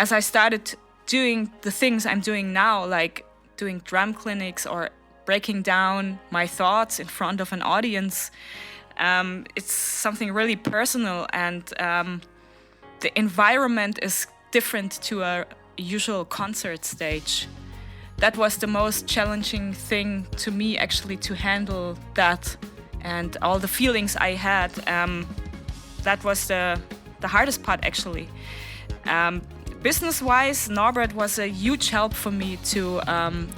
as I started doing the things I'm doing now, like doing drum clinics or breaking down my thoughts in front of an audience, it's something really personal, and the environment is different to a usual concert stage. That was the most challenging thing to me, actually, to handle that and all the feelings I had. That was the hardest part, actually. Business-wise, Norbert was a huge help for me to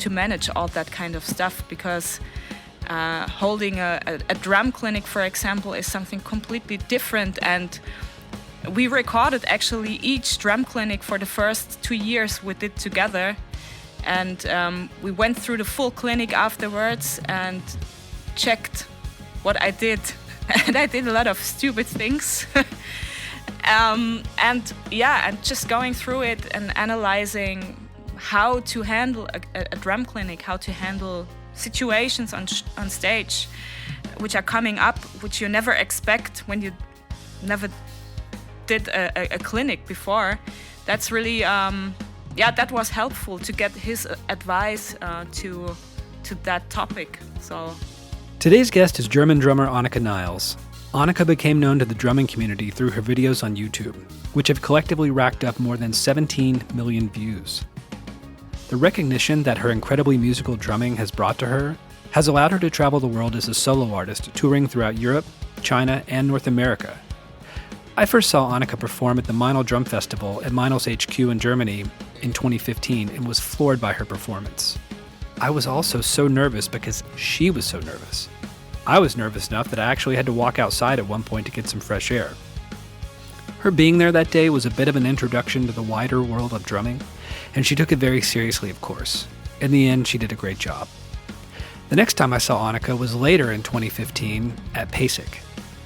manage all that kind of stuff, because holding a drum clinic, for example, is something completely different. And we recorded actually each drum clinic for the first 2 years we did together. And we went through the full clinic afterwards and checked what I did. And I did a lot of stupid things. And just going through it and analyzing how to handle a drum clinic, how to handle situations on stage which are coming up, which you never expect when you never did a clinic before. That's really, that was helpful to get his advice to that topic. So today's guest is German drummer Anika Nilles. Anika became known to the drumming community through her videos on YouTube, which have collectively racked up more than 17 million views. The recognition that her incredibly musical drumming has brought to her has allowed her to travel the world as a solo artist, touring throughout Europe, China, and North America. I first saw Anika perform at the Meinl Drum Festival at Meinl's HQ in Germany in 2015 and was floored by her performance. I was also so nervous because she was so nervous. I was nervous enough that I actually had to walk outside at one point to get some fresh air. Her being there that day was a bit of an introduction to the wider world of drumming, and she took it very seriously, of course. In the end, she did a great job. The next time I saw Anika was later in 2015 at PASIC.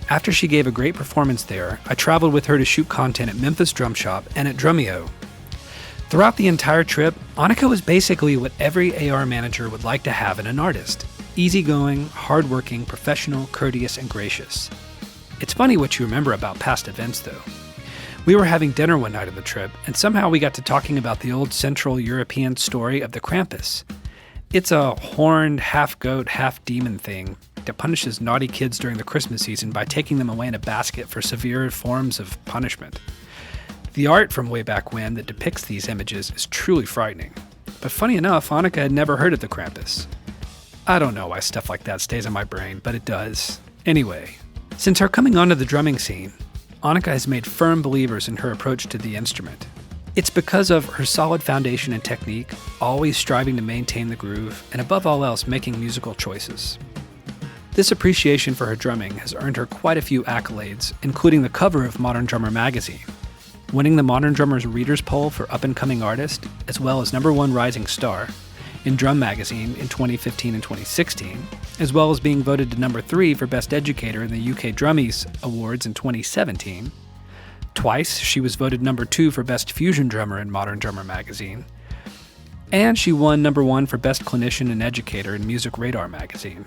After she gave a great performance there, I traveled with her to shoot content at Memphis Drum Shop and at Drumeo. Throughout the entire trip, Anika was basically what every AR manager would like to have in an artist. Easygoing, hardworking, professional, courteous, and gracious. It's funny what you remember about past events, though. We were having dinner one night on the trip, and somehow we got to talking about the old Central European story of the Krampus. It's a horned, half-goat, half-demon thing that punishes naughty kids during the Christmas season by taking them away in a basket for severe forms of punishment. The art from way back when that depicts these images is truly frightening. But funny enough, Anika had never heard of the Krampus. I don't know why stuff like that stays in my brain, but it does. Anyway, since her coming onto the drumming scene, Anika has made firm believers in her approach to the instrument. It's because of her solid foundation and technique, always striving to maintain the groove, and above all else, making musical choices. This appreciation for her drumming has earned her quite a few accolades, including the cover of Modern Drummer magazine, winning the Modern Drummer's Readers' Poll for Up-and-Coming Artist, as well as #1 Rising Star in Drum Magazine in 2015 and 2016, as well as being voted to #3 for Best Educator in the UK Drummies Awards in 2017. Twice, she was voted #2 for Best Fusion Drummer in Modern Drummer magazine. And she won #1 for Best Clinician and Educator in Music Radar magazine.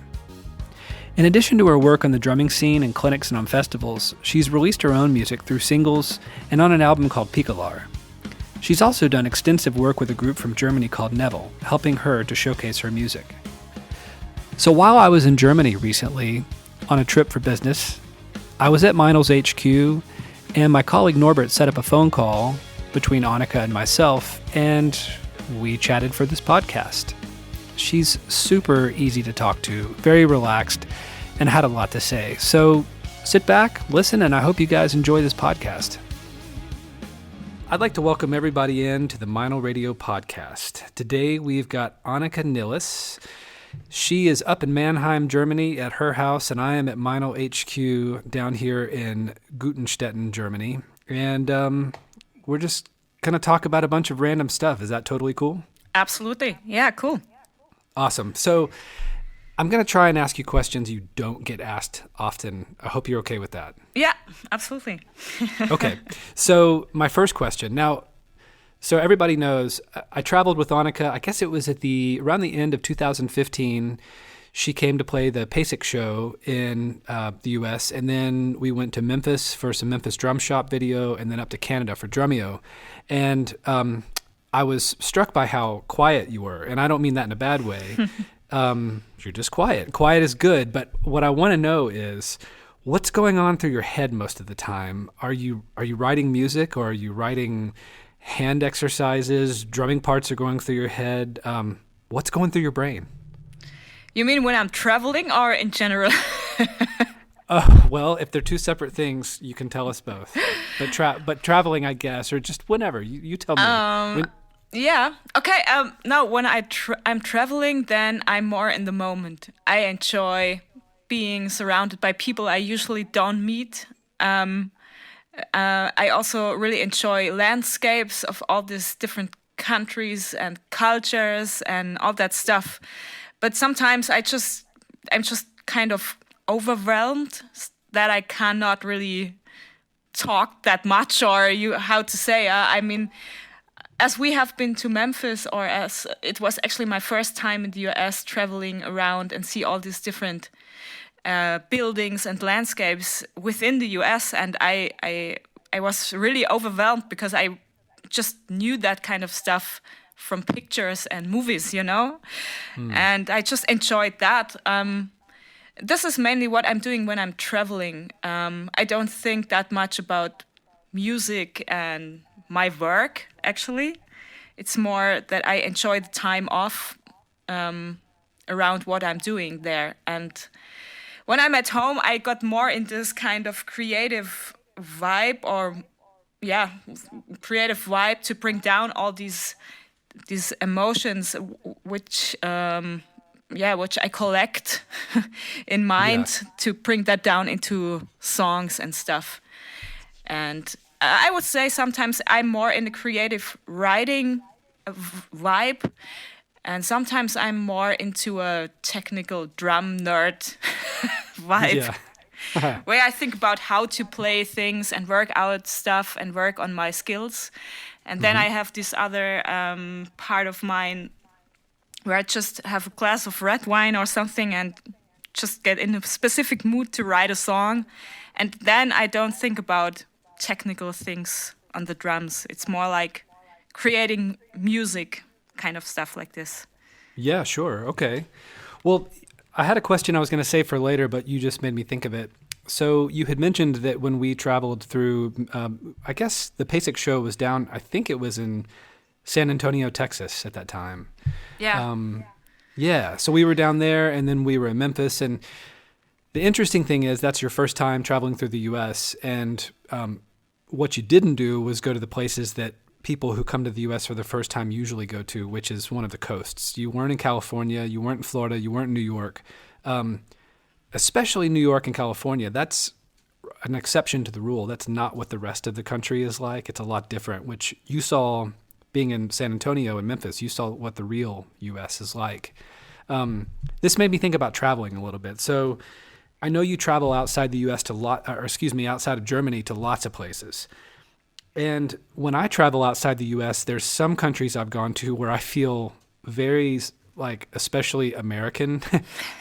In addition to her work on the drumming scene and clinics and on festivals, she's released her own music through singles and on an album called Picolar. She's also done extensive work with a group from Germany called Neville, helping her to showcase her music. So while I was in Germany recently on a trip for business, I was at Meinl's HQ, and my colleague Norbert set up a phone call between Anika and myself, and we chatted for this podcast. She's super easy to talk to, very relaxed, and had a lot to say. So sit back, listen, and I hope you guys enjoy this podcast. I'd like to welcome everybody in to the Meinl Radio podcast. Today we've got Anika Nilles. She is up in Mannheim, Germany at her house, and I am at Meinl HQ down here in Gutenstetten, Germany. And we're just going to talk about a bunch of random stuff. Is that totally cool? Absolutely. Yeah, cool. Awesome. So I'm going to try and ask you questions you don't get asked often. I hope you're okay with that. Yeah, absolutely. Okay. So my first question. Now, so everybody knows I traveled with Anika. I guess it was around the end of 2015. she came to play the PASIC show in the U.S., and then we went to Memphis for some Memphis Drum Shop video, and then up to Canada for Drumeo. And I was struck by how quiet you were, and I don't mean that in a bad way. You're just quiet. Quiet is good, but what I want to know is, what's going on through your head most of the time? Are you writing music, or are you writing hand exercises? Drumming parts are going through your head. What's going through your brain? You mean when I'm traveling or in general? Well, if they're two separate things, you can tell us both. But traveling, I guess, or just whenever. You tell me. Yeah. Okay. Now, when I'm traveling, then I'm more in the moment. I enjoy being surrounded by people I usually don't meet. I also really enjoy landscapes of all these different countries and cultures and all that stuff. But sometimes I'm just kind of overwhelmed that I cannot really talk that much, or how to say. I mean, as we have been to Memphis, or as it was actually my first time in the US traveling around and see all these different buildings and landscapes within the US, and I was really overwhelmed because I just knew that kind of stuff from pictures and movies, and I just enjoyed that. This is mainly what I'm doing when I'm traveling. I don't think that much about music and my work, actually. It's more that I enjoy the time off around what I'm doing there. And when I'm at home, I got more in this kind of creative vibe, to bring down all these emotions, which I collect in mind, to bring that down into songs and stuff. And I would say sometimes I'm more in the creative writing vibe, and sometimes I'm more into a technical drum nerd vibe, where I think about how to play things and work out stuff and work on my skills. And then I have this other part of mine where I just have a glass of red wine or something and just get in a specific mood to write a song. And then I don't think about technical things on the drums. It's more like creating music, kind of stuff like this. Yeah, sure. Okay. Well, I had a question I was going to save for later, but you just made me think of it. So you had mentioned that when we traveled through, I guess the PASIC show was down, I think it was in San Antonio, Texas at that time. Yeah. So we were down there, and then we were in Memphis. And the interesting thing is that's your first time traveling through the U.S., and what you didn't do was go to the places that people who come to the U.S. for the first time usually go to, which is one of the coasts. You weren't in California, you weren't in Florida, you weren't in New York. Especially New York and California, that's an exception to the rule. That's not what the rest of the country is like. It's a lot different, which you saw being in San Antonio and Memphis. You saw what the real U.S. is like. This made me think about traveling a little bit. So I know you travel outside the U.S. outside of Germany to lots of places. And when I travel outside the U.S., there's some countries I've gone to where I feel very, especially American,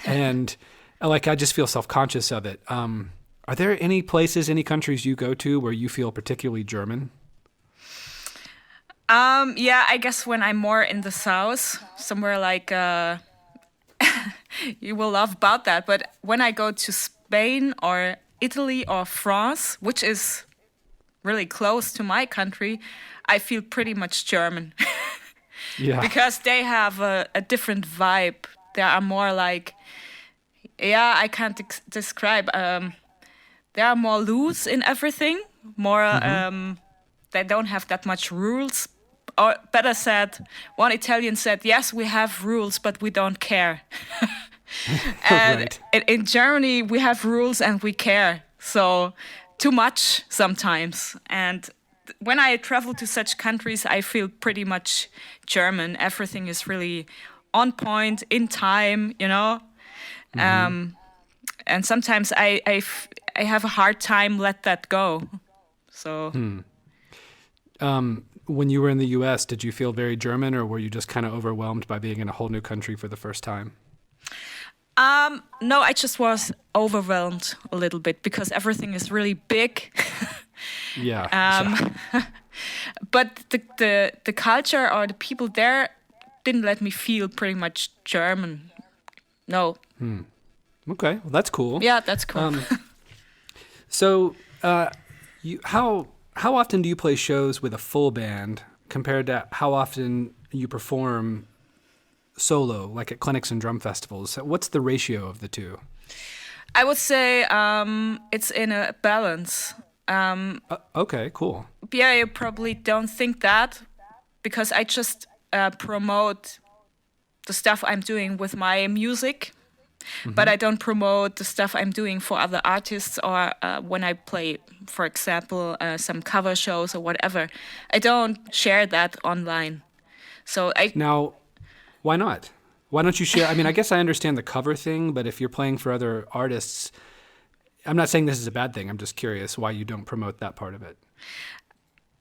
and I just feel self-conscious of it. Are there any places, any countries you go to where you feel particularly German? Yeah, I guess when I'm more in the south, somewhere like, you will laugh about that, but when I go to Spain or Italy or France, which is really close to my country, I feel pretty much German. Yeah. Because they have a different vibe. They are more like, I can't describe. They are more loose in everything. More, they don't have that much rules. Or better said, one Italian said, yes, we have rules, but we don't care. And right. in Germany, we have rules and we care. So too much sometimes. And when I travel to such countries, I feel pretty much German. Everything is really on point, in time, And sometimes I have a hard time let that go. So. When you were in the U.S., did you feel very German, or were you just kind of overwhelmed by being in a whole new country for the first time? No, I just was overwhelmed a little bit because everything is really big. Yeah. But the culture or the people there didn't let me feel pretty much German. No. Okay, well, that's cool. Yeah, that's cool. So, how often do you play shows with a full band compared to how often you perform solo, like at clinics and drum festivals? What's the ratio of the two? I would say it's in a balance. Okay, cool. Yeah, you probably don't think that because I just promote the stuff I'm doing with my music, but I don't promote the stuff I'm doing for other artists or when I play, for example, some cover shows or whatever. I don't share that online. Now, why not? Why don't you share? I mean, I guess I understand the cover thing, but if you're playing for other artists, I'm not saying this is a bad thing. I'm just curious why you don't promote that part of it.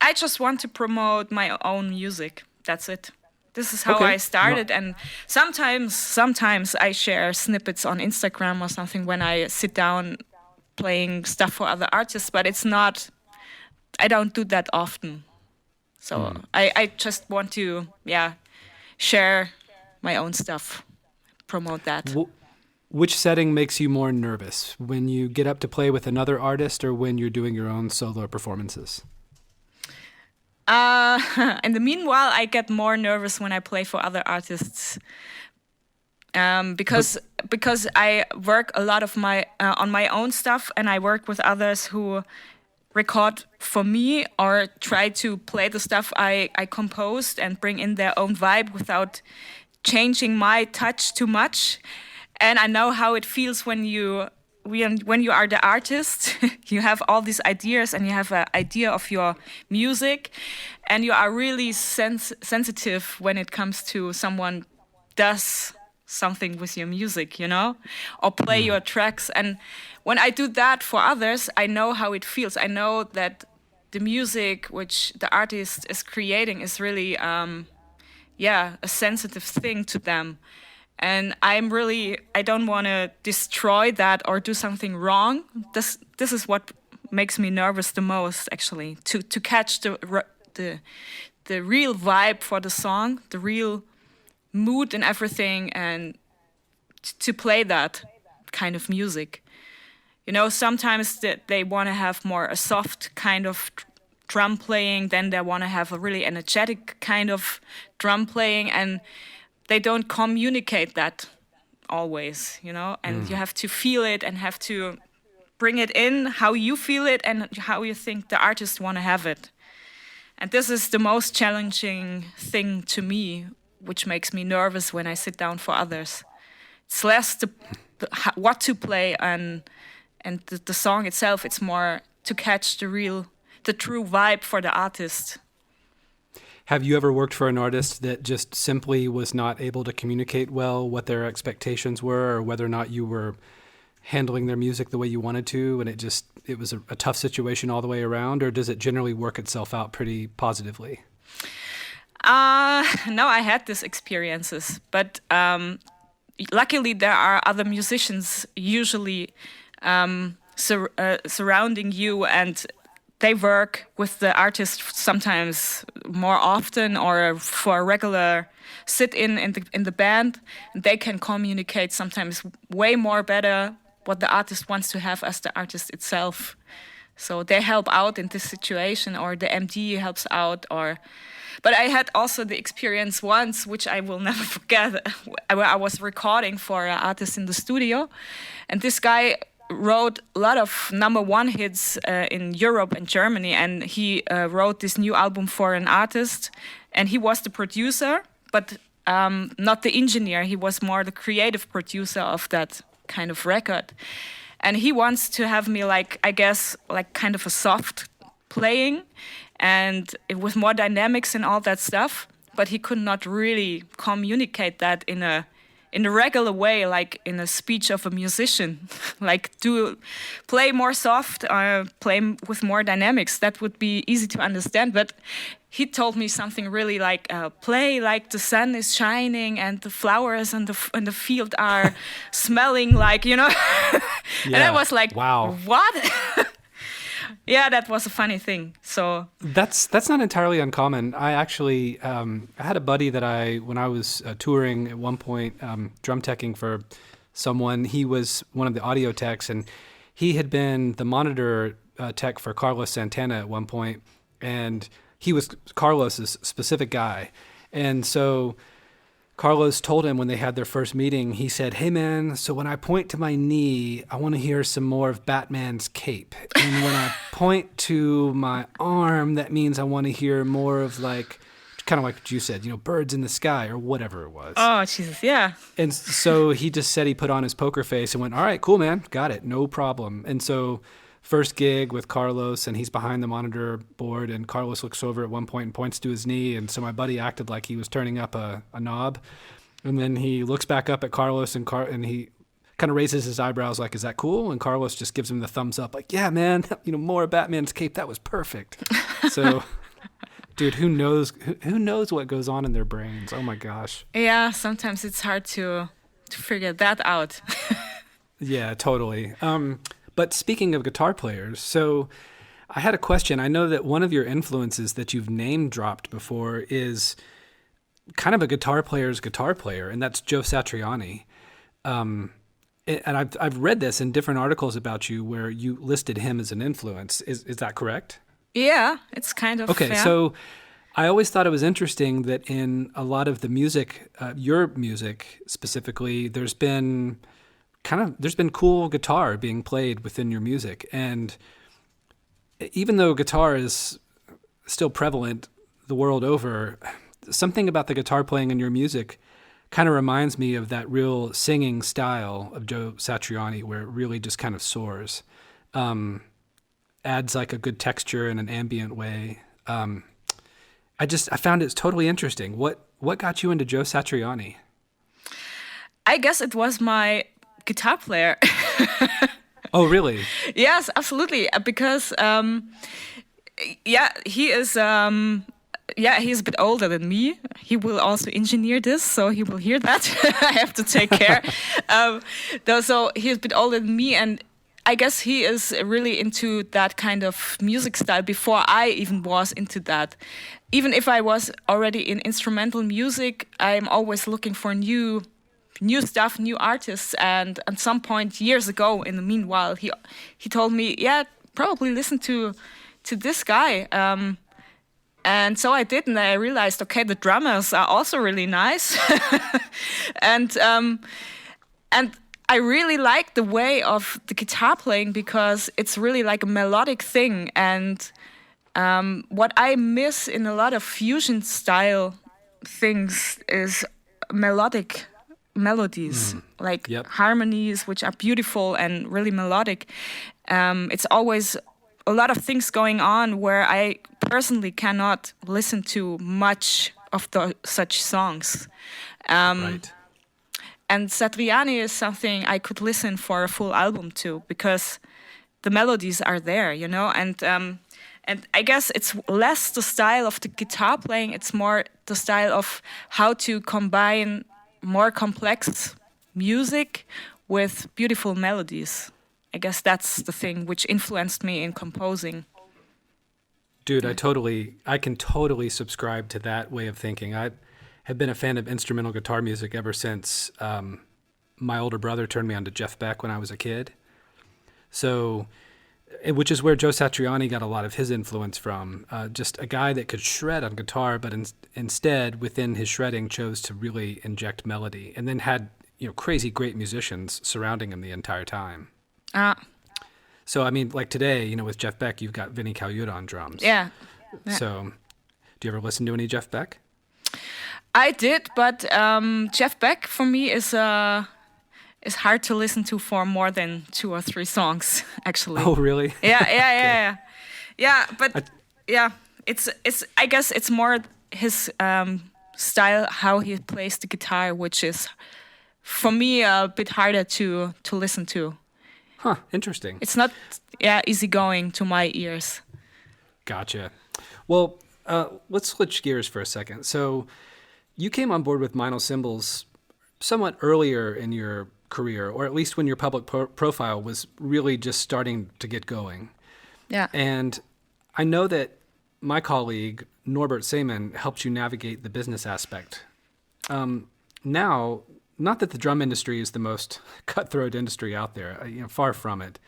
I just want to promote my own music. That's it. This is how Okay. I started, and sometimes I share snippets on Instagram or something when I sit down playing stuff for other artists, but it's not. I don't do that often. So I just want to share my own stuff, promote that. Which setting makes you more nervous? When you get up to play with another artist or when you're doing your own solo performances? In the meanwhile, I get more nervous when I play for other artists because I work a lot of on my own stuff, and I work with others who record for me or try to play the stuff I composed and bring in their own vibe without changing my touch too much. And I know how it feels when you are the artist. You have all these ideas and you have an idea of your music, and you are really sensitive when it comes to someone does something with your music, or play your tracks. And when I do that for others, I know how it feels. I know that the music which the artist is creating is really a sensitive thing to them. And I don't want to destroy that or do something wrong. This is what makes me nervous the most, actually, to catch the real vibe for the song, the real mood and everything, and to play that kind of music. Sometimes they want to have more a soft kind of drum playing, then they want to have a really energetic kind of drum playing, and they don't communicate that always, and you have to feel it and have to bring it in how you feel it and how you think the artist want to have it. And this is the most challenging thing to me, which makes me nervous when I sit down for others. It's less what to play and the song itself. It's more to catch the true vibe for the artist. Have you ever worked for an artist that just simply was not able to communicate well what their expectations were, or whether or not you were handling their music the way you wanted to, and it was a tough situation all the way around, or does it generally work itself out pretty positively? No, I had these experiences, but luckily there are other musicians usually surrounding you, and they work with the artist sometimes more often or for a regular sit-in in the band. They can communicate sometimes way more better what the artist wants to have as the artist itself. So they help out in this situation, or the MD helps out. But I had also the experience once, which I will never forget, where I was recording for an artist in the studio, and this guy wrote a lot of #1 hits in Europe and Germany, and he wrote this new album for an artist, and he was the producer, but not the engineer. He was more the creative producer of that kind of record, and he wants to have me like kind of a soft playing and with more dynamics and all that stuff, but he could not really communicate that in a in the regular way, like in a speech of a musician, like play more soft, play with more dynamics. That would be easy to understand. But he told me something really like play like the sun is shining and the flowers in the field are smelling like, you know. And I was like, wow, what? Yeah, that was a funny thing. So that's not entirely uncommon. I actually I had a buddy that when I was touring at one point, drum teching for someone. He was one of the audio techs, and he had been the monitor tech for Carlos Santana at one point, and he was Carlos's specific guy. And so Carlos told him when they had their first meeting, he said, "Hey man, so when I point to my knee, I want to hear some more of Batman's cape. And when I point to my arm, that means I want to hear more of like, kind of like what you said, you know, birds in the sky or whatever it was." Oh, Jesus, yeah. And so he just said he put on his poker face and went, "All right, cool, man. Got it. No problem." And so first gig with Carlos, and he's behind the monitor board, and Carlos looks over at one point and points to his knee, and so my buddy acted like he was turning up a knob, and then he looks back up at Carlos, and he kind of raises his eyebrows like, "Is that cool?" And Carlos just gives him the thumbs up like, "Yeah, man, you know, more of Batman's cape, that was perfect." So dude, who knows what goes on in their brains? Oh my gosh. Yeah, sometimes it's hard to figure that out. Yeah, totally. But speaking of guitar players, so I had a question. I know that one of your influences that you've name dropped before is kind of a guitar player's guitar player, and that's Joe Satriani. And I've read this in different articles about you where you listed him as an influence. Is that correct? Yeah, it's kind of okay. Fair. So I always thought it was interesting that in a lot of the music, your music specifically, there's been cool guitar being played within your music. And even though guitar is still prevalent the world over, something about the guitar playing in your music kind of reminds me of that real singing style of Joe Satriani, where it really just kind of soars. Adds like a good texture in an ambient way. I found it totally interesting. What got you into Joe Satriani? I guess it was my guitar player. Oh, really? Yes, absolutely. Because he is he's a bit older than me. He will also engineer this, so he will hear that. I have to take care. So he's a bit older than me, and I guess he is really into that kind of music style before I even was into that. Even if I was already in instrumental music, I'm always looking for new stuff, new artists. And at some point years ago, in the meanwhile, he told me, yeah, probably listen to this guy. And so I did, and I realized, okay, the drummers are also really nice. and I really like the way of the guitar playing because it's really like a melodic thing. And what I miss in a lot of fusion style things is melodies, like harmonies, which are beautiful and really melodic. It's always a lot of things going on where I personally cannot listen to much of such songs. Right. And Satriani is something I could listen for a full album to because the melodies are there, you know. And I guess it's less the style of the guitar playing; it's more the style of how to combine more complex music with beautiful melodies. I guess that's the thing which influenced me in composing. Dude, I can totally subscribe to that way of thinking. I have been a fan of instrumental guitar music ever since my older brother turned me on to Jeff Beck when I was a kid. So, which is where Joe Satriani got a lot of his influence from. Just a guy that could shred on guitar, but instead, within his shredding, chose to really inject melody, and then had crazy great musicians surrounding him the entire time. So, I mean, like today, with Jeff Beck, you've got Vinny Colaiuta on drums. Yeah. So, do you ever listen to any Jeff Beck? I did, but Jeff Beck for me is hard to listen to for more than 2 or 3 songs, actually. Oh, really? Yeah. But it's. I guess it's more his style, how he plays the guitar, which is for me a bit harder to listen to. Huh, interesting. It's not easygoing to my ears. Gotcha. Well, let's switch gears for a second. So you came on board with Meinl Cymbals somewhat earlier in your career, or at least when your public profile was really just starting to get going. Yeah. And I know that my colleague, Norbert Seemann, helped you navigate the business aspect. Now, not that the drum industry is the most cutthroat industry out there, far from it,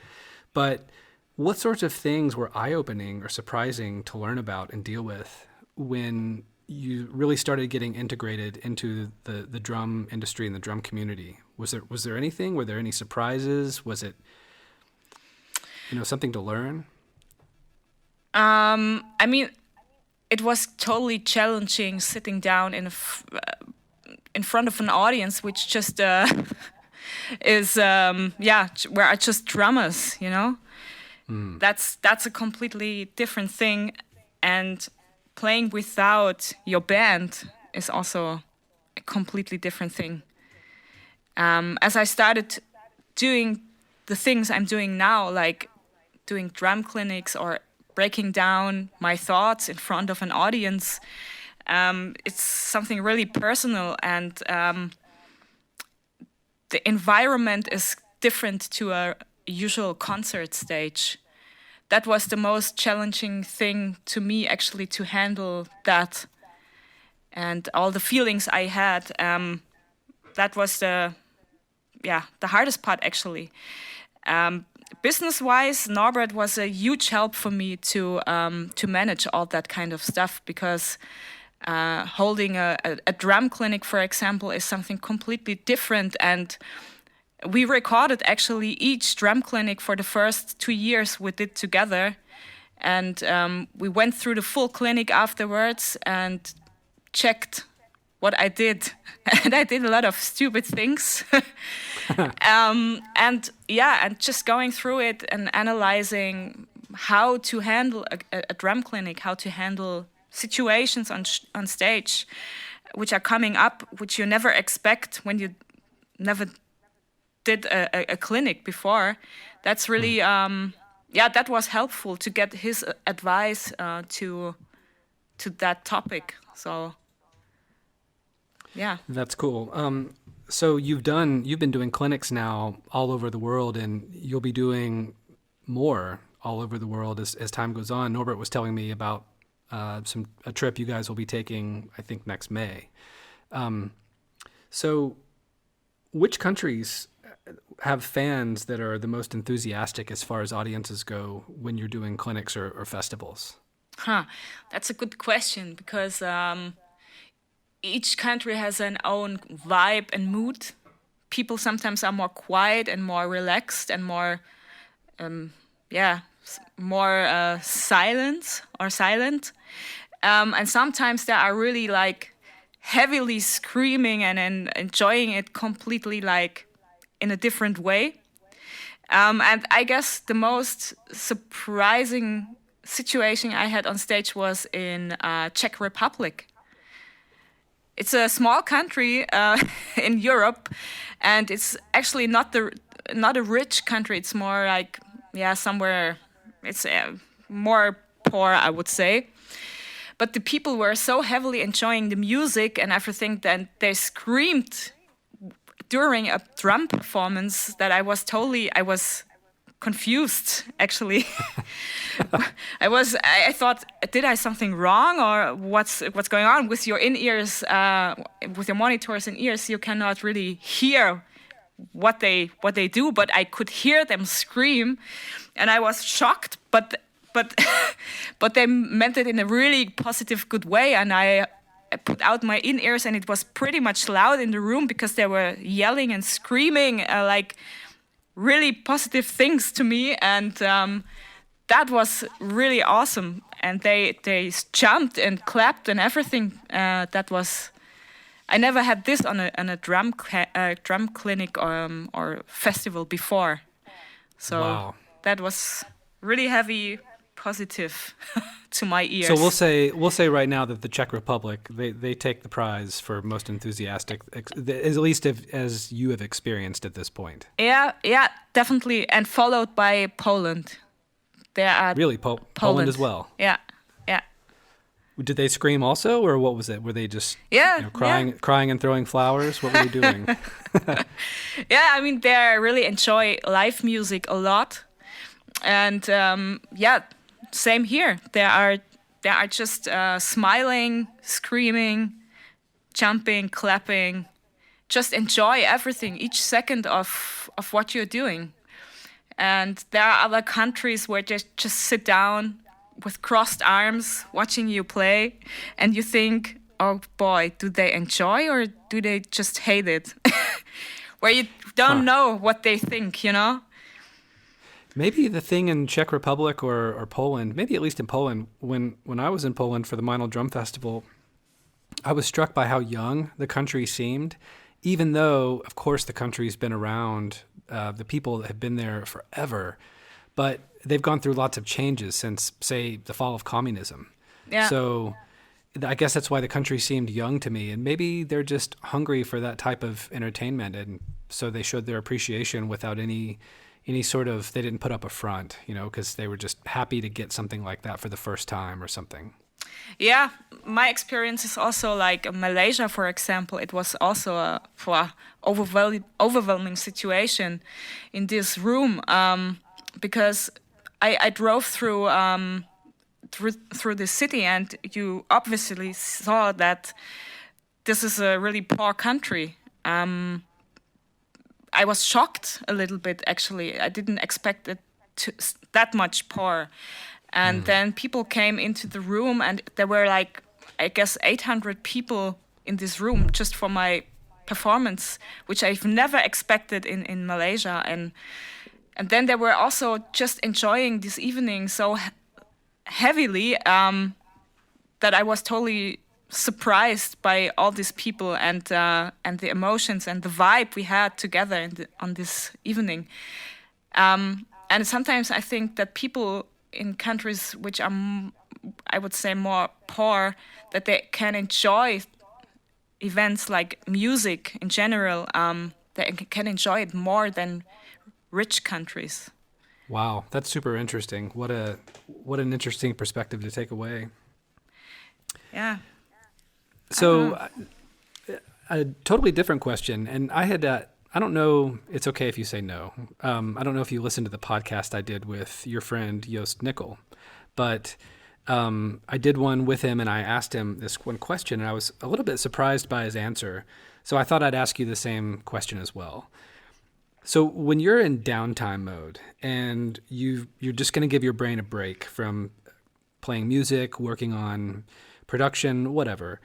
but what sorts of things were eye-opening or surprising to learn about and deal with when you really started getting integrated into the drum industry and the drum community? Was there anything? Were there any surprises? Was it, something to learn? I mean, it was totally challenging sitting down in front of an audience, which just is where are just drummers, That's a completely different thing, and playing without your band is also a completely different thing. As I started doing the things I'm doing now, like doing drum clinics or breaking down my thoughts in front of an audience, it's something really personal, and the environment is different to a usual concert stage. That was the most challenging thing to me, actually, to handle that and all the feelings I had. That was the hardest part, actually. Business-wise, Norbert was a huge help for me to manage all that kind of stuff, because holding a drum clinic, for example, is something completely different. And we recorded actually each drum clinic for the first 2 years we did together. And we went through the full clinic afterwards and checked what I did. And I did a lot of stupid things. And just going through it and analyzing how to handle a drum clinic, how to handle situations on stage which are coming up, which you never expect when you never did a clinic before. That's really that was helpful to get his advice to that topic. So yeah, that's cool. So you've been doing clinics now all over the world, and you'll be doing more all over the world as time goes on. Norbert was telling me about a trip you guys will be taking, I think, next May. So which countries have fans that are the most enthusiastic as far as audiences go when you're doing clinics or festivals? That's a good question, because each country has an own vibe and mood. People sometimes are more quiet and more relaxed and more silent. And sometimes they are really like heavily screaming and enjoying it completely, like in a different way. And I guess the most surprising situation I had on stage was in Czech Republic. It's a small country in Europe, and it's actually not a rich country. It's more like somewhere. It's more poor, I would say. But the people were so heavily enjoying the music and everything that they screamed during a drum performance that I was confused, actually. I thought, did I something wrong, or what's going on with your in-ears, with your monitors in ears? You cannot really hear what they do, but I could hear them scream, and I was shocked, but they meant it in a really positive, good way, and I put out my in-ears, and it was pretty much loud in the room because they were yelling and screaming like really positive things to me, and that was really awesome. And they jumped and clapped and everything. I never had this on a drum clinic or festival before. So wow. That was really heavy positive to my ears. So we'll say right now that the Czech Republic, they take the prize for most enthusiastic, at least as you have experienced at this point. Yeah, definitely, and followed by Poland. There are really Poland as well. Yeah. Did they scream also, or what was it? Were they just crying and throwing flowers? What were they doing? Yeah, I mean, they really enjoy live music a lot, and same here. They are just smiling, screaming, jumping, clapping, just enjoy everything, each second of what you're doing. And there are other countries where they just sit down with crossed arms watching you play, and you think, oh boy, do they enjoy or do they just hate it? Where you don't know what they think, you know? Maybe the thing in Czech Republic or Poland, maybe at least in Poland, when I was in Poland for the Meinl Drum Festival, I was struck by how young the country seemed, even though, of course, the country's been around, the people have been there forever, but they've gone through lots of changes since, say, the fall of communism. Yeah. So I guess that's why the country seemed young to me, and maybe they're just hungry for that type of entertainment, and so they showed their appreciation without any sort of, they didn't put up a front, because they were just happy to get something like that for the first time or something. Yeah, my experience is also like Malaysia, for example. It was also a overwhelming situation in this room, because I drove through the city, and you obviously saw that this is a really poor country. I was shocked a little bit, actually. I didn't expect it to that much poor. And then people came into the room, and there were like, I guess, 800 people in this room just for my performance, which I've never expected in Malaysia. And then they were also just enjoying this evening so heavily that I was totally surprised by all these people and the emotions and the vibe we had together on this evening. And sometimes I think that people in countries which are, I would say, more poor, that they can enjoy events like music in general. They can enjoy it more than rich countries. Wow, that's super interesting. What an interesting perspective to take away. Yeah. So, a totally different question, and I had I don't know, it's okay if you say no. I don't know if you listened to the podcast I did with your friend Joost Nickel, but I did one with him, and I asked him this one question, and I was a little bit surprised by his answer. So I thought I'd ask you the same question as well. So when you're in downtime mode and you're just going to give your brain a break from playing music, working on production, whatever,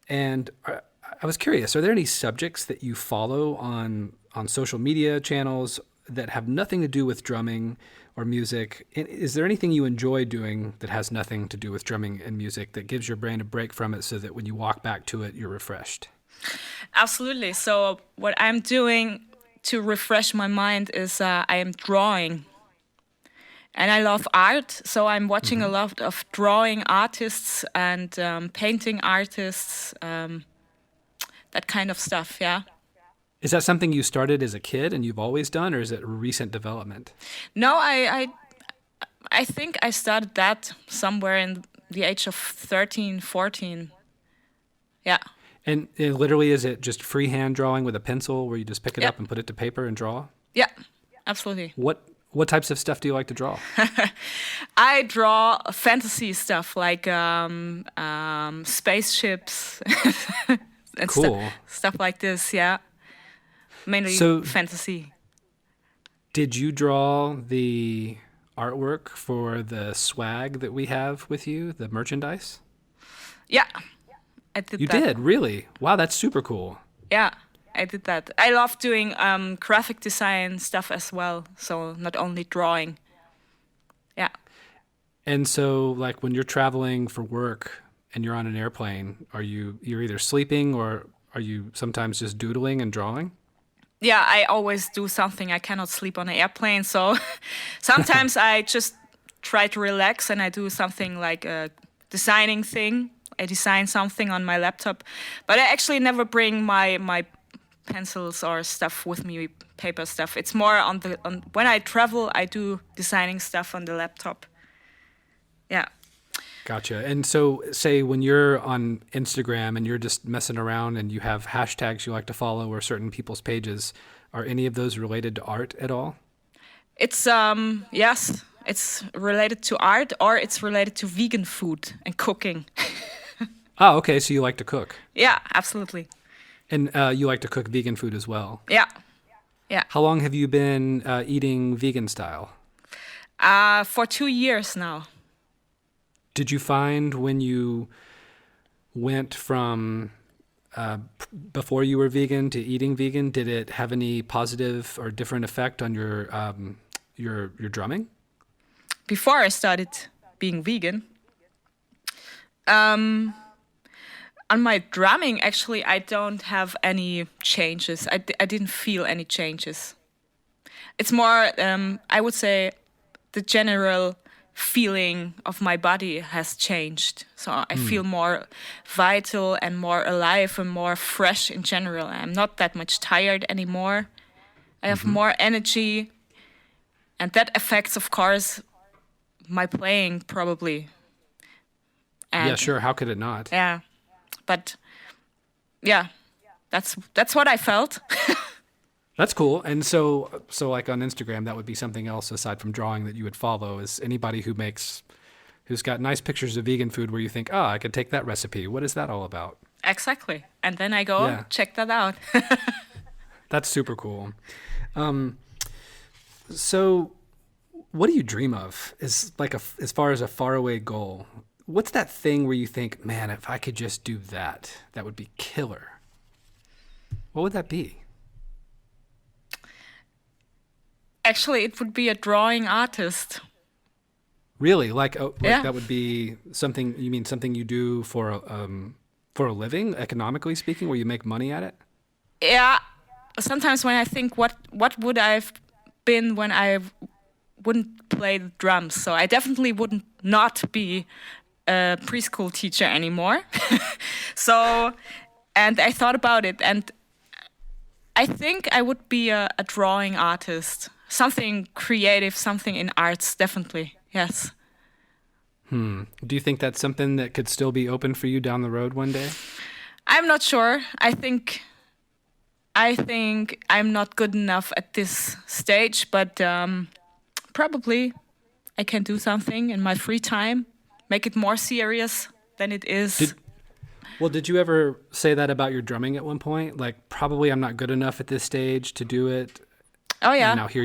and I was curious, are there any subjects that you follow on social media channels that have nothing to do with drumming or music? Is there anything you enjoy doing that has nothing to do with drumming and music that gives your brain a break from it so that when you walk back to it, you're refreshed? Absolutely. So what I'm doing to refresh my mind is I am drawing. And I love art, so I'm watching a lot of drawing artists and painting artists, that kind of stuff, yeah. Is that something you started as a kid and you've always done, or is it recent development? No, I think I started that somewhere in the age of 13, 14. Yeah. And literally, is it just freehand drawing with a pencil where you just pick it up and put it to paper and draw? Yeah, absolutely. What types of stuff do you like to draw? I draw fantasy stuff like spaceships and cool. stuff like this, yeah. Mainly fantasy. Did you draw the artwork for the swag that we have with you, the merchandise? Yeah, I did that. You did? Really? Wow, that's super cool. Yeah. I did that. I love doing graphic design stuff as well, so not only drawing. Yeah. And so, like, when you're traveling for work and you're on an airplane, you're either sleeping or are you sometimes just doodling and drawing? Yeah, I always do something. I cannot sleep on an airplane, so sometimes I just try to relax and I do something like a designing thing. I design something on my laptop, but I actually never bring my pencils or stuff with me, paper stuff. It's more on when I travel, I do designing stuff on the laptop. Yeah. Gotcha. And so, say when you're on Instagram and you're just messing around and you have hashtags you like to follow or certain people's pages, are any of those related to art at all? It's yes, it's related to art or it's related to vegan food and cooking. Oh, okay. So you like to cook. Yeah, absolutely. And you like to cook vegan food as well. Yeah. Yeah. How long have you been eating vegan style? For 2 years now. Did you find when you went from before you were vegan to eating vegan, did it have any positive or different effect on your drumming? Before I started being vegan, on my drumming, actually, I don't have any changes. I didn't feel any changes. It's more, I would say, the general feeling of my body has changed. So I feel more vital and more alive and more fresh in general. I'm not that much tired anymore. I have more energy. And that affects, of course, my playing probably. And yeah, sure. How could it not? Yeah. But yeah, that's what I felt. That's cool. And so like on Instagram, that would be something else aside from drawing that you would follow is anybody who's got nice pictures of vegan food where you think, I could take that recipe. What is that all about? Exactly. And then I go, check that out. That's super cool. So what do you dream of as far as a faraway goal? What's that thing where you think, man, if I could just do that, that would be killer? What would that be? Actually, it would be a drawing artist. Really? That would be something, you mean something you do for a living, economically speaking, where you make money at it? Yeah. Sometimes when I think what would I have been when I wouldn't play the drums. So I definitely wouldn't not be a preschool teacher anymore. And I thought about it, and I think I would be a drawing artist. Something creative, something in arts, definitely. Yes. Do you think that's something that could still be open for you down the road one day? I'm not sure. I think I'm not good enough at this stage, but probably I can do something in my free time, make it more serious than it is. Did you ever say that about your drumming at one point? Like, probably I'm not good enough at this stage to do it. Oh, yeah. And now here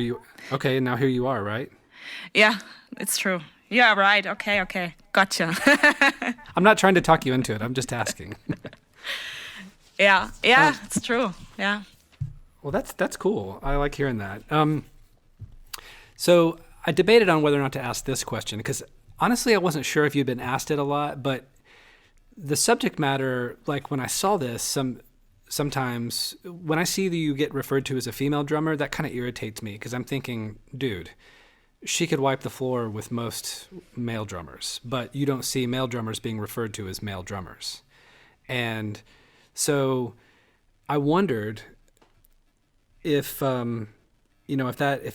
you are, right? Yeah, it's true. Yeah, right. Okay. Gotcha. I'm not trying to talk you into it. I'm just asking. Yeah, it's true. Yeah. Well, that's cool. I like hearing that. So I debated on whether or not to ask this question because honestly, I wasn't sure if you'd been asked it a lot, but the subject matter, like when I saw this, sometimes when I see that you get referred to as a female drummer, that kind of irritates me because I'm thinking, dude, she could wipe the floor with most male drummers, but you don't see male drummers being referred to as male drummers. And so I wondered if that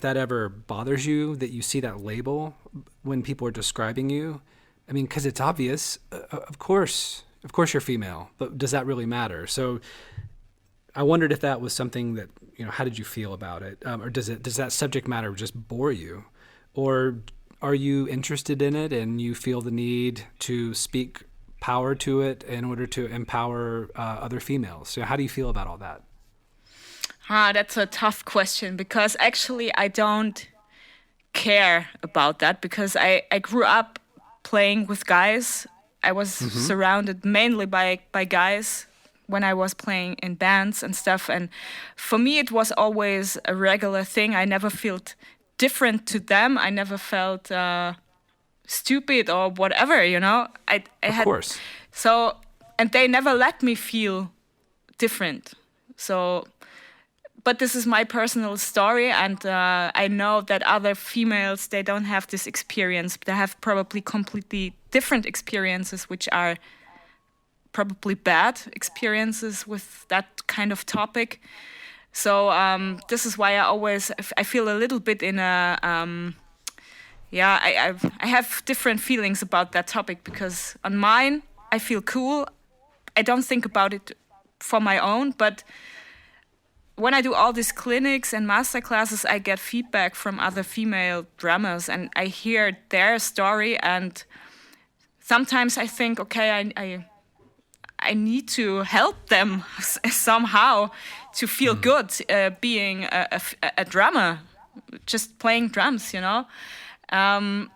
ever bothers you, that you see that label when people are describing you. I mean, because it's obvious, of course you're female, but does that really matter? So I wondered if that was something that, how did you feel about it? Or does that subject matter just bore you? Or are you interested in it and you feel the need to speak power to it in order to empower other females? So how do you feel about all that? That's a tough question because actually I don't care about that because I grew up playing with guys. I was surrounded mainly by guys when I was playing in bands and stuff. And for me, it was always a regular thing. I never felt different to them. I never felt stupid or whatever, Of course. So, and they never let me feel different. So but this is my personal story, and I know that other females, they don't have this experience. They have probably completely different experiences, which are probably bad experiences with that kind of topic. So this is why I feel a little bit in a I have different feelings about that topic, because on mine I feel cool. I don't think about it for my own, but when I do all these clinics and master classes, I get feedback from other female drummers, and I hear their story, and sometimes I think, okay, I need to help them somehow to feel good being a drummer, just playing drums, you know. And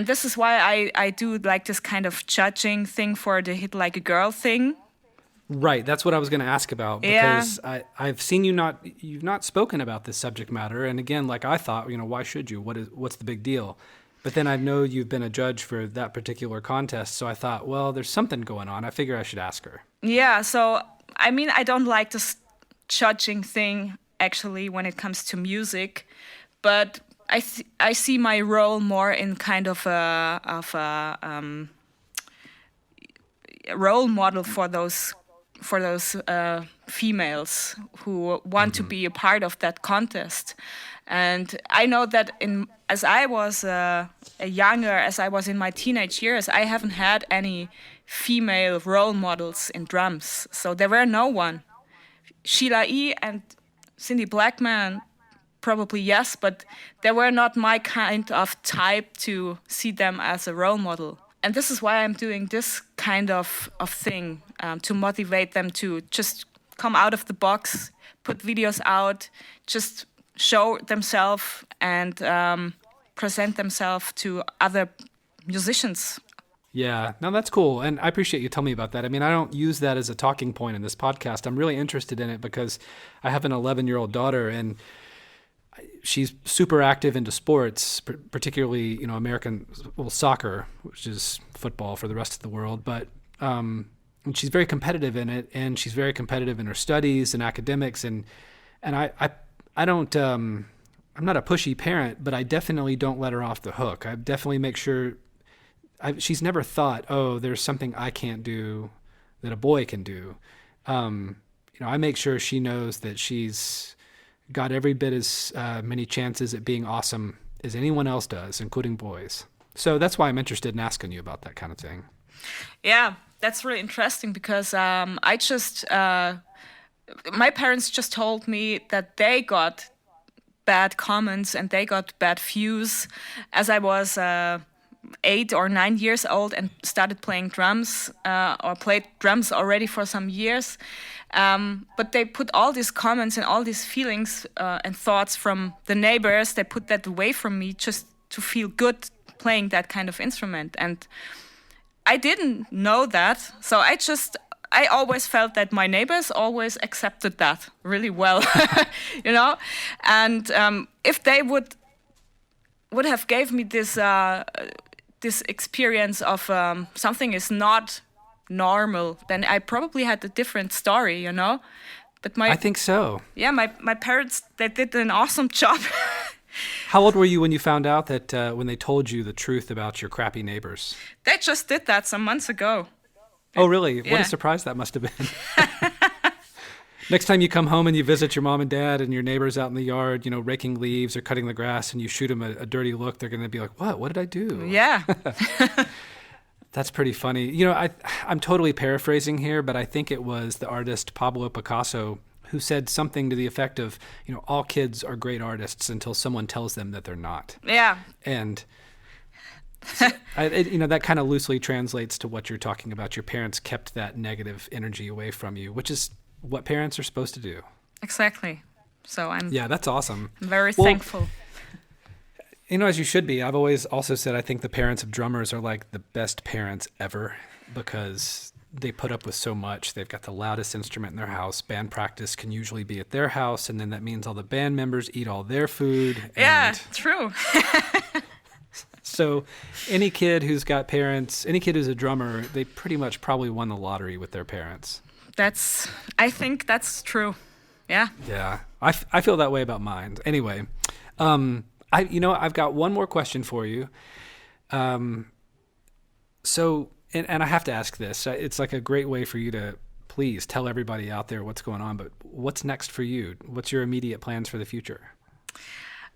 this is why I do like this kind of judging thing for the Hit Like a Girl thing. Right, that's what I was going to ask about, because I've seen you've not spoken about this subject matter, and again, like I thought, why should you? What's the big deal? But then I know you've been a judge for that particular contest, so I thought, well, there's something going on. I figure I should ask her. Yeah, so I mean, I don't like this judging thing actually when it comes to music, but I see my role more in kind of a role model for those females who want to be a part of that contest. And I know that as I was as I was in my teenage years, I haven't had any female role models in drums. So there were no one. Sheila E. and Cindy Blackman, probably yes, but they were not my kind of type to see them as a role model. And this is why I'm doing this kind of thing, to motivate them to just come out of the box, put videos out, just show themselves and present themselves to other musicians. Yeah, no, that's cool. And I appreciate you telling me about that. I mean, I don't use that as a talking point in this podcast. I'm really interested in it because I have an 11-year-old daughter, and she's super active into sports, particularly, American soccer, which is football for the rest of the world. But and she's very competitive in it, and she's very competitive in her studies and academics. And I don't. I'm not a pushy parent, but I definitely don't let her off the hook. I definitely make sure. She's never thought, oh, there's something I can't do that a boy can do. I make sure she knows that she's got every bit as many chances at being awesome as anyone else does, including boys. So that's why I'm interested in asking you about that kind of thing. Yeah, that's really interesting because my parents just told me that they got bad comments and they got bad views as I was 8 or 9 years old and started playing drums or played drums already for some years. But they put all these comments and all these feelings and thoughts from the neighbors, they put that away from me just to feel good playing that kind of instrument. And I didn't know that. So I always felt that my neighbors always accepted that really well, And if they would have gave me this experience of something is not normal, then I probably had a different story, But I think so. Yeah, my parents, they did an awesome job. How old were you when you found out that when they told you the truth about your crappy neighbors? They just did that some months ago. Oh, really? Yeah. What a surprise that must have been. Next time you come home and you visit your mom and dad and your neighbors out in the yard, raking leaves or cutting the grass, and you shoot them a dirty look, they're going to be like, what? What did I do? Yeah. That's pretty funny. I'm totally paraphrasing here, but I think it was the artist Pablo Picasso who said something to the effect of, all kids are great artists until someone tells them that they're not. Yeah. And that kind of loosely translates to what you're talking about. Your parents kept that negative energy away from you, which is what parents are supposed to do. Exactly. So yeah, that's awesome. I'm very thankful. As you should be. I've always also said I think the parents of drummers are like the best parents ever because they put up with so much. They've got the loudest instrument in their house. Band practice can usually be at their house, and then that means all the band members eat all their food. Yeah, true. So any kid who's got parents, any kid who's a drummer, they pretty much probably won the lottery with their parents. I think that's true. Yeah. Yeah. I feel that way about mine. Anyway, I've got one more question for you. So, and I have to ask this. It's like a great way for you to please tell everybody out there what's going on, but what's next for you? What's your immediate plans for the future?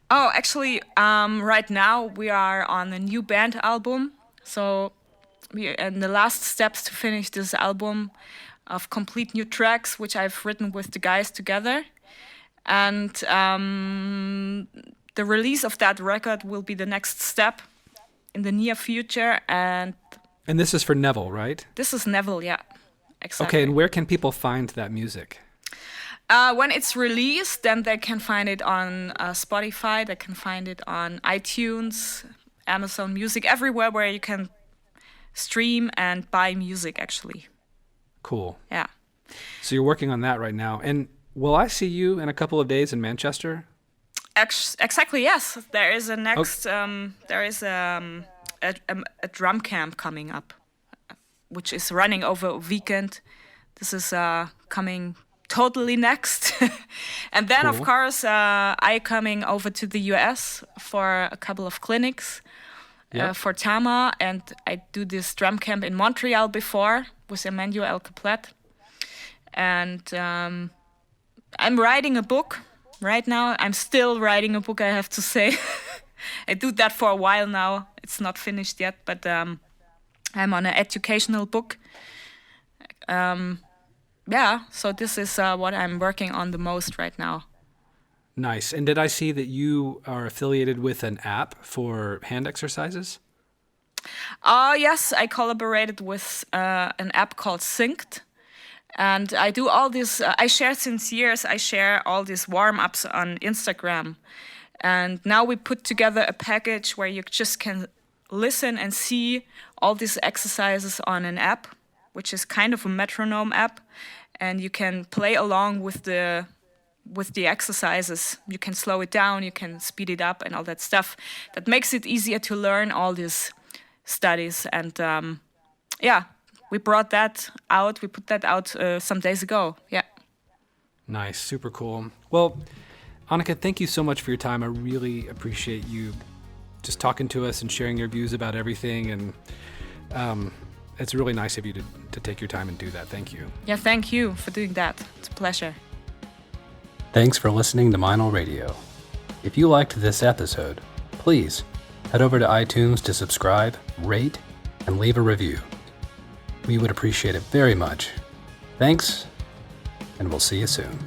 Oh, actually, right now we are on a new band album. So we're in the last steps to finish this album of complete new tracks, which I've written with the guys together. And the release of that record will be the next step in the near future. And this is for Neville, right? This is Neville, yeah. Exactly. Okay, and where can people find that music? When it's released, then they can find it on Spotify, they can find it on iTunes, Amazon Music, everywhere where you can stream and buy music, actually. Cool. Yeah. So you're working on that right now. And will I see you in a couple of days in Manchester? Exactly, yes. There is a a drum camp coming up, which is running over a weekend. This is coming totally next. And then, Cool. Of course, I coming over to the US for a couple of clinics for Tama. And I do this drum camp in Montreal before with Emmanuel Caplet. And I'm writing a book right now. I'm still writing a book, I have to say. I do that for a while now. It's not finished yet, but I'm on an educational book. So this is what I'm working on the most right now. Nice. And did I see that you are affiliated with an app for hand exercises? Yes, I collaborated with an app called Synced. And I do all this, I share all these warm-ups on Instagram. And now we put together a package where you just can listen and see all these exercises on an app, which is kind of a metronome app. And you can play along with the exercises. You can slow it down, you can speed it up and all that stuff. That makes it easier to learn all these studies. And we brought that out. We put that out some days ago. Yeah. Nice. Super cool. Well, Anika, thank you so much for your time. I really appreciate you just talking to us and sharing your views about everything. And it's really nice of you to take your time and do that. Thank you. Yeah, thank you for doing that. It's a pleasure. Thanks for listening to Meinl Radio. If you liked this episode, please head over to iTunes to subscribe, rate, and leave a review. We would appreciate it very much. Thanks, and we'll see you soon.